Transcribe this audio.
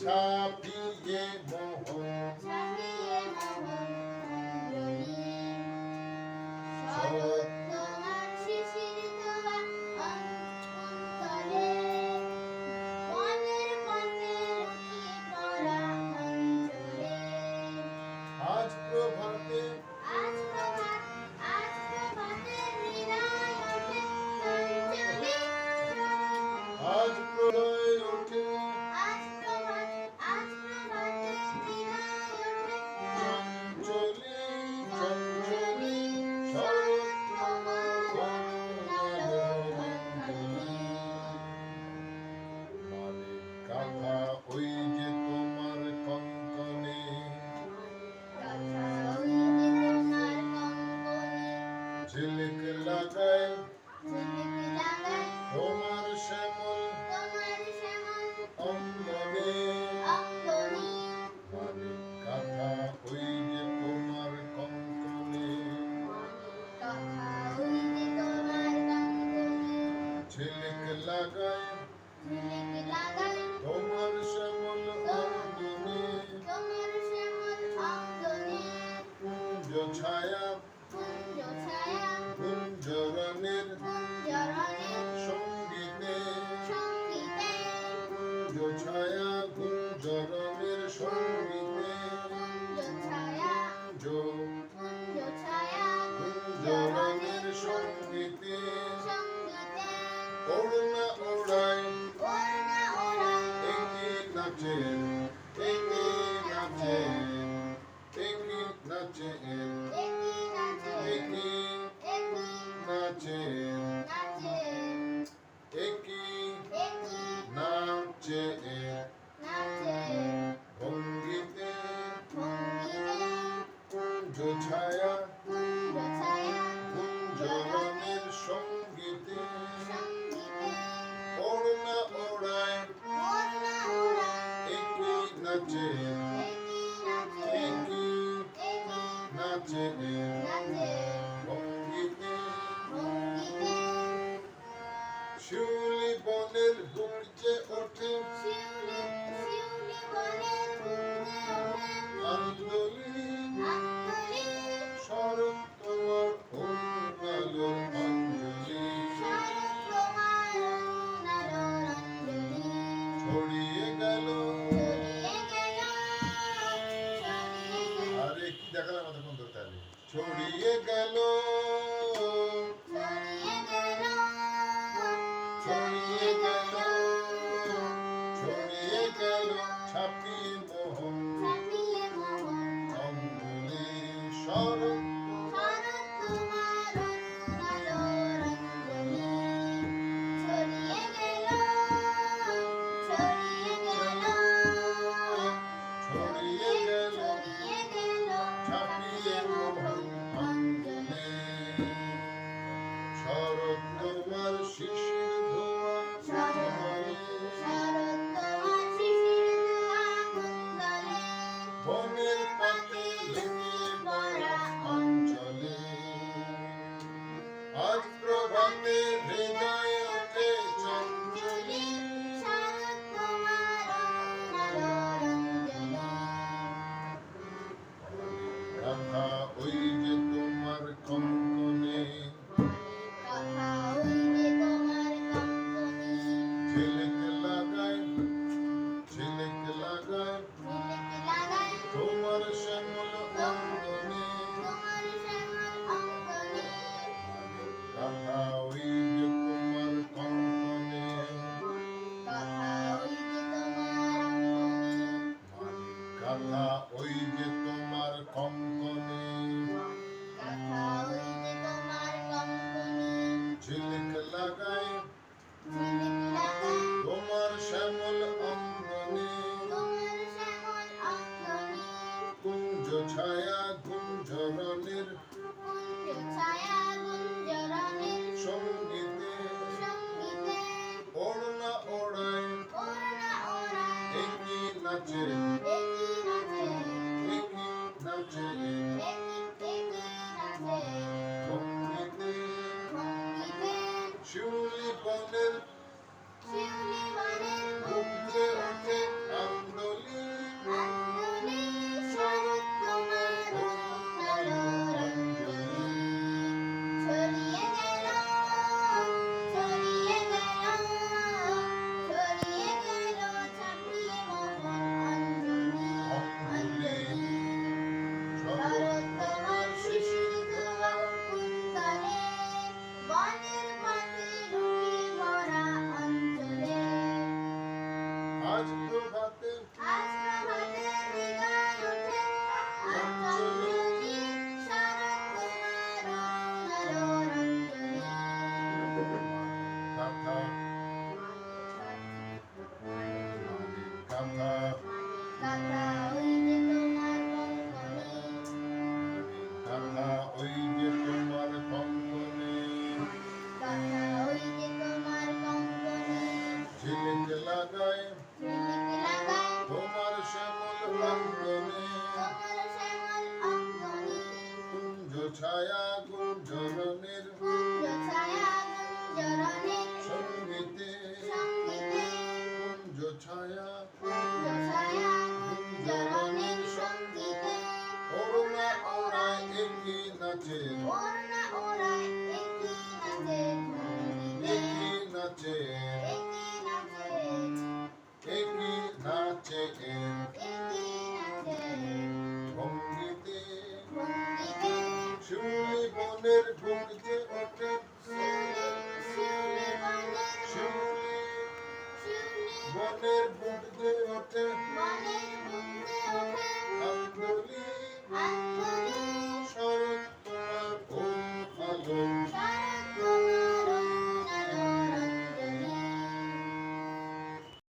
ছাপিয়ে মোহন শরৎ তোমার শিশির ধোয়া অন্তরে মনের পথে লুকিয়ে পড়া অঞ্চলে আজ প্রভাতে আজ প্রভাতে হৃদয় ওঠে চঞ্চলে আজ প্রলয় ওঠে আজ প্রভাতে হৃদয় ওঠে চঞ্চলে চঞ্চলে শরৎ তোমার মানে কাঁথা ওই যে তোমার কঙ্কনে ঝিলিক লাগায় তোমার শ্যামল অঙ্গনে মানে কাঁথা ওই যে তোমার কঙ্কনে ঝিলিক লাগায় তোমার শ্যামল অঙ্গনে কুঞ্জ ছায়া কুঞ্জরণের সঙ্গীতে কুঞ্জ ছায়া কুঞ্জরণের সঙ্গীতে কুঞ্জরণের সঙ্গীতে ওড়না ওড়ায় একে নাচে একে নাচে একে নাচে একে নাচে একে নাচে ভঙ্গিতে কুঞ্জ ছায়া কুঞ্জরণের সঙ্গীতে ওড়না ওড়ায় একে নাচে একে নাচে ভঙ্গিতে শিউলি বনের বুক যে ওঠে আন্দোলি শরৎ তোমার অঙ্গালোর অঞ্জলি ছড়িয়ে গেল আরে কি দেখালাম এতক্ষণ ধরে তাহলে ছড়িয়ে গেল ছড়িয়ে গেল ছড়িয়ে গেল ছাপিয়ে মোহন অঙ্গনে শরৎ ছড়িয়ে গেল ছাপিয়ে মোহন অঙ্গনে শরৎ তোমার শিশির ধোয়া বনের পথে লুকিয়ে পড়া অঞ্চলে আজ প্রভাতে হৃদয় ওঠে চঞ্চলে কাঁথা ওই যে তোমার কঙ্কনে ঝিলিক লাগায় তোমার শ্যামল অঙ্গনে কাঁথা ওই যে তোমার কঙ্কনে কাঁথা ওই যে তোমার কঙ্কনে ঝিলিক লাগায় তোমার শ্যামল অঙ্গনে কুঞ্জ ছায়া কুঞ্জরণের সঙ্গীতে ওড়না ওড়ায় একে নাচে একে নাচে ভঙ্গিতে শিউলি বনের বুক যে ওঠে আন্দোলি গাথা ওই যে তোমার কঙ্কনে গাথা ওই যে তোমার কঙ্কনে গাথা ওই যে তোমার কঙ্কনে ঝিলিক লাগায় ঝিলিক লাগায় তোমার শ্যামল অঙ্গনে তোমার শ্যামল অঙ্গনে কুঞ্জ ছায়া গুঞ্জরণের কুঞ্জ ছায়া গুঞ্জরণের সঙ্গীতে সঙ্গীতে কুঞ্জ ছায়া কুঞ্জ ছায়া গুঞ্জরণের সঙ্গীতে অরুণা ওরায় একই নাচে ওড়না ওড়ায় একই নাচে ভঙ্গিতে একই নাচে একই নাচে একই নাচে একই নাচে ভঙ্গিতে ভঙ্গিতে শিউলি বনের ভঙ্গিতে ওঠে শিউলি শিউলি বনের শিউলি শিউলি বনের ভঙ্গিতে ওঠে বনের বুকে ওঠে আন্দোলি আন্দোলি